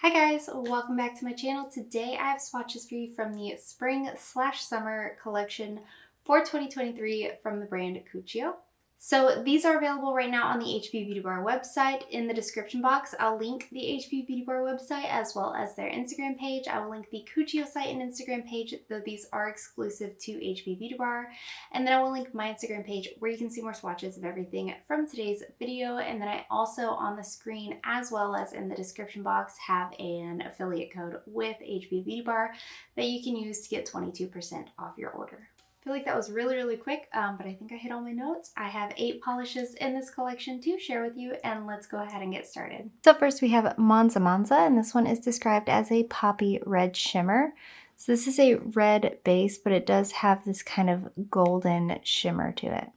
Hi guys, welcome back to my channel. Today I have swatches for you from the spring/summer collection for 2023 from the brand Cuccio. So these are available right now on the HP Beauty Bar website. In the description box, I'll link the HP Beauty Bar website as well as their Instagram page. I will link the Cuccio site and Instagram page, though these are exclusive to HP Beauty Bar. And then I will link my Instagram page where you can see more swatches of everything from today's video. And then I also on the screen as well as in the description box have an affiliate code with HP Beauty Bar that you can use to get 22% off your order. I feel like that was really quick, but I think I hit all my notes. I have 8 polishes in this collection to share with you, and let's go ahead and get started. So first we have Monza Monza, and this one is described as a poppy red shimmer. So this is a red base, but it does have this kind of golden shimmer to it.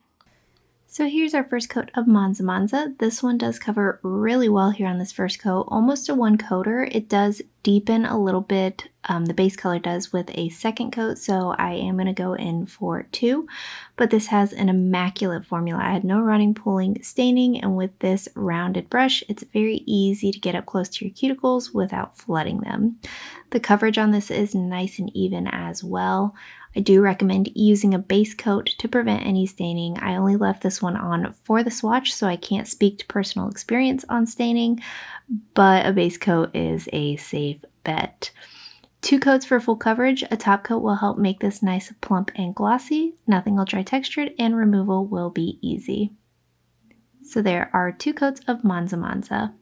So here's our first coat of Monza Monza. This one does cover really well here on this first coat, almost a one coater. It does deepen a little bit, the base color does with a second coat, so I am going to go in for 2. But this has an immaculate formula. I had no running, pulling, staining, and with this rounded brush, it's very easy to get up close to your cuticles without flooding them. The coverage on this is nice and even as well. I do recommend using a base coat to prevent any staining. I only left this one on for the swatch, so I can't speak to personal experience on staining, but a base coat is a safe bet. 2 coats for full coverage. A top coat will help make this nice, plump, and glossy. Nothing will dry textured, and removal will be easy. So there are 2 coats of Monza Monza.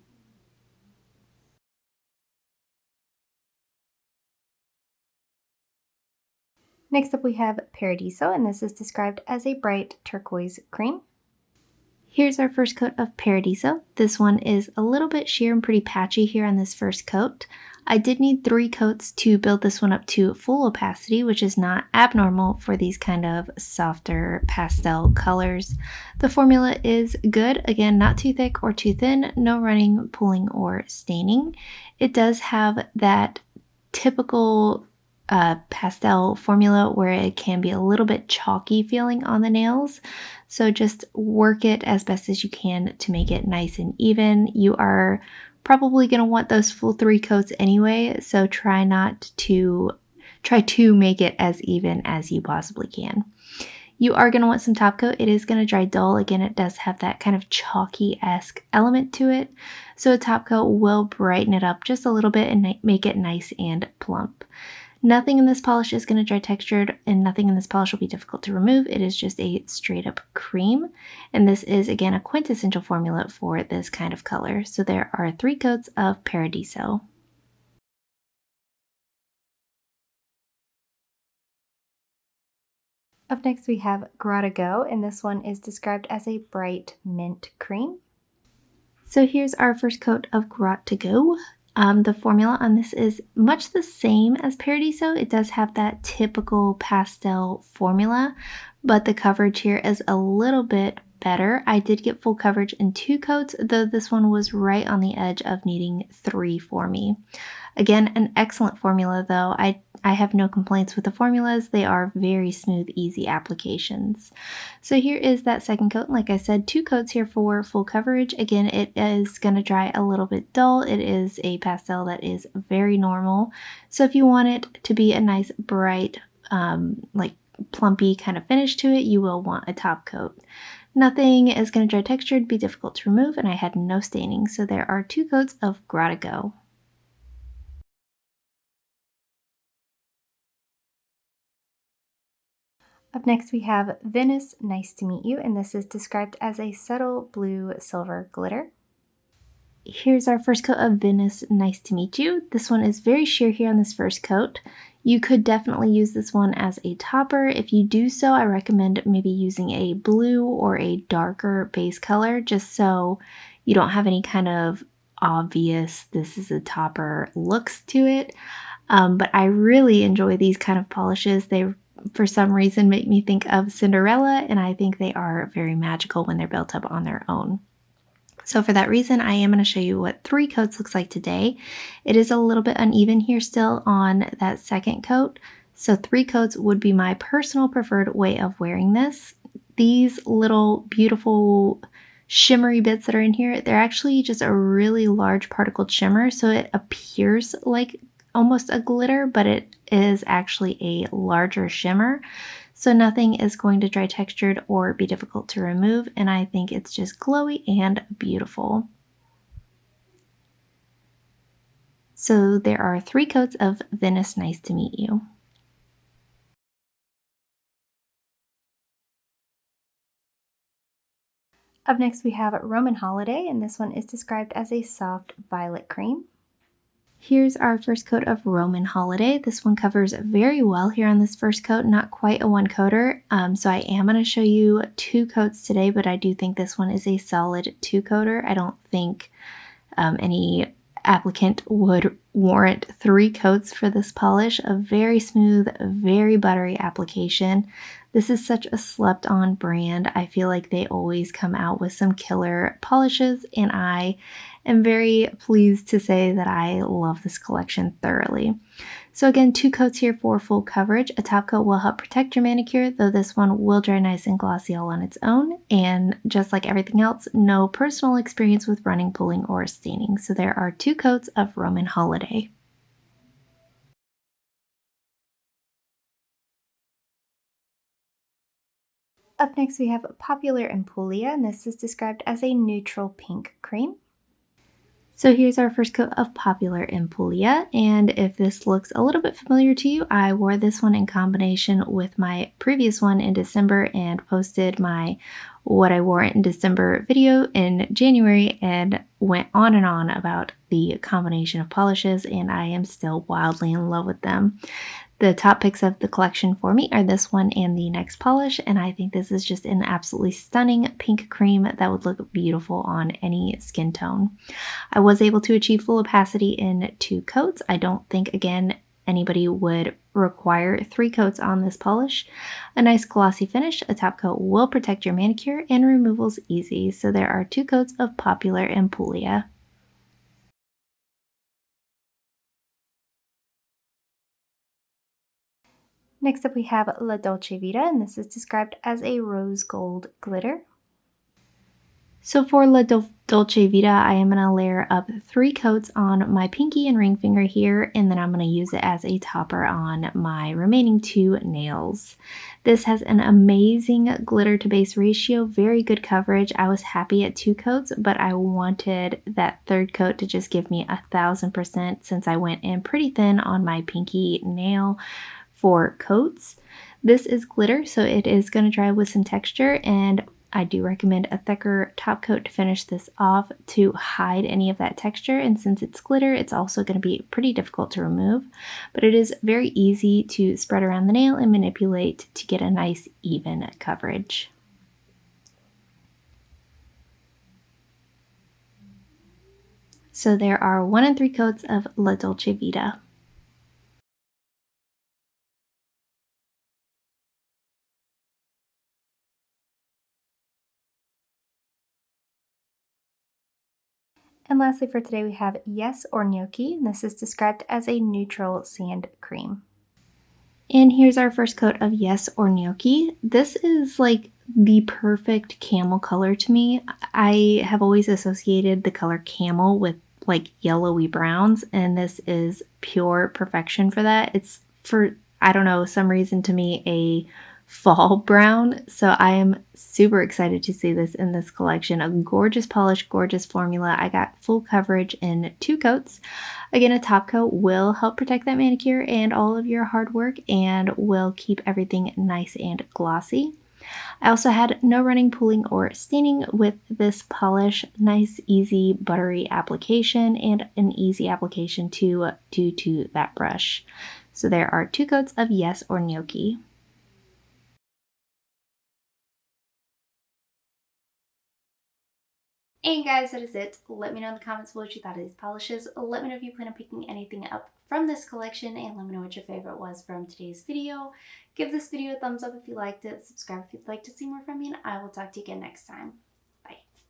Next up we have Paradiso, and this is described as a bright turquoise cream. Here's our first coat of Paradiso. This one is a little bit sheer and pretty patchy here on this first coat. I did need 3 coats to build this one up to full opacity, which is not abnormal for these kind of softer pastel colors. The formula is good. Again, not too thick or too thin, no running, pulling, or staining. It does have that typical pastel formula where it can be a little bit chalky feeling on the nails. So just work it as best as you can to make it nice and even. You are probably going to want those full 3 coats anyway, so try to make it as even as you possibly can. You are going to want some top coat. It is going to dry dull. Again, it does have that kind of chalky-esque element to it. So a top coat will brighten it up just a little bit and make it nice and plump. Nothing in this polish is going to dry textured, and nothing in this polish will be difficult to remove. It is just a straight up cream, and this is again a quintessential formula for this kind of color. So there are 3 coats of Paradiso. Up next we have Grotto Go, and this one is described as a bright mint cream. So here's our first coat of Grotto Go. The formula on this is much the same as Paradiso. It does have that typical pastel formula, but the coverage here is a little bit better. I did get full coverage in 2 coats, though this one was right on the edge of needing 3 for me. Again, an excellent formula though. I have no complaints with the formulas. They are very smooth, easy applications. So here is that second coat. Like I said, 2 coats here for full coverage. Again, it is going to dry a little bit dull. It is a pastel that is very normal. So if you want it to be a nice, bright, like plumpy kind of finish to it, you will want a top coat. Nothing is going to dry textured, be difficult to remove, and I had no staining. So there are 2 coats of Grotto Go. Up next we have Venice, Nice to Meet You, and this is described as a subtle blue silver glitter. Here's our first coat of Venice, Nice to Meet You. This one is very sheer here on this first coat. You could definitely use this one as a topper. If you do so, I recommend maybe using a blue or a darker base color, just so you don't have any kind of obvious this is a topper looks to it. But I really enjoy these kind of polishes. They for some reason make me think of Cinderella, and I think they are very magical when they're built up on their own. So for that reason, I am going to show you what 3 coats looks like today. It is a little bit uneven here still on that second coat, so 3 coats would be my personal preferred way of wearing this. These little beautiful shimmery bits that are in here, they're actually just a really large particled shimmer, so it appears like almost a glitter, but it is actually a larger shimmer. So nothing is going to dry textured or be difficult to remove, and I think it's just glowy and beautiful. So there are 3 coats of Venice Nice to Meet You. Up next we have Roman Holiday, and this one is described as a soft violet cream. Here's our first coat of Roman Holiday. This one covers very well here on this first coat, not quite a one coater. So I am going to show you 2 coats today, but I do think this one is a solid 2 coater. I don't think any applicant would warrant 3 coats for this polish. A very smooth, very buttery application. This is such a slept on brand. I feel like they always come out with some killer polishes, and I am very pleased to say that I love this collection thoroughly. So again, 2 coats here for full coverage. A top coat will help protect your manicure, though this one will dry nice and glossy all on its own. And just like everything else, no personal experience with running, pulling, or staining. So there are 2 coats of Roman Holiday. Up next we have Popular in Puglia, and this is described as a neutral pink cream. So here's our first coat of Popular in Puglia, and if this looks a little bit familiar to you, I wore this one in combination with my previous one in December and posted my what I wore in December video in January and went on and on about the combination of polishes, and I am still wildly in love with them. The top picks of the collection for me are this one and the next polish, and I think this is just an absolutely stunning pink cream that would look beautiful on any skin tone. I was able to achieve full opacity in 2 coats. I don't think, again, anybody would require 3 coats on this polish. A nice glossy finish, a top coat will protect your manicure, and removal's easy. So there are 2 coats of Popular in Puglia. Next up we have La Dolce Vita, and this is described as a rose gold glitter. So for Dolce Vita, I am going to layer up 3 coats on my pinky and ring finger here, and then I'm going to use it as a topper on my remaining 2 nails. This has an amazing glitter to base ratio, very good coverage. I was happy at 2 coats, but I wanted that 3rd coat to just give me 1000% since I went in pretty thin on my pinky nail for coats. This is glitter, so it is going to dry with some texture, and I do recommend a thicker top coat to finish this off to hide any of that texture, and since it's glitter, it's also going to be pretty difficult to remove, but it is very easy to spread around the nail and manipulate to get a nice even coverage. So there are 1 3 coats of La Dolce Vita. And lastly for today we have Yes Or Gnocchi, and this is described as a neutral sand cream. And here's our first coat of Yes or Gnocchi. This is like the perfect camel color to me. I have always associated the color camel with like yellowy browns, and this is pure perfection for that. It's for, I don't know, some reason to me a fall brown, so I am super excited to see this in this collection. A gorgeous polish, gorgeous formula. I got full coverage in 2 coats. Again, a top coat will help protect that manicure and all of your hard work and will keep everything nice and glossy. I also had no running, pulling, or staining with this polish. Nice, easy, buttery application and an easy application to do to that brush. So there are 2 coats of Yes or Gnocchi. And guys, that is it. Let me know in the comments what you thought of these polishes. Let me know if you plan on picking anything up from this collection, and let me know what your favorite was from today's video. Give this video a thumbs up if you liked it, subscribe if you'd like to see more from me, and I will talk to you again next time.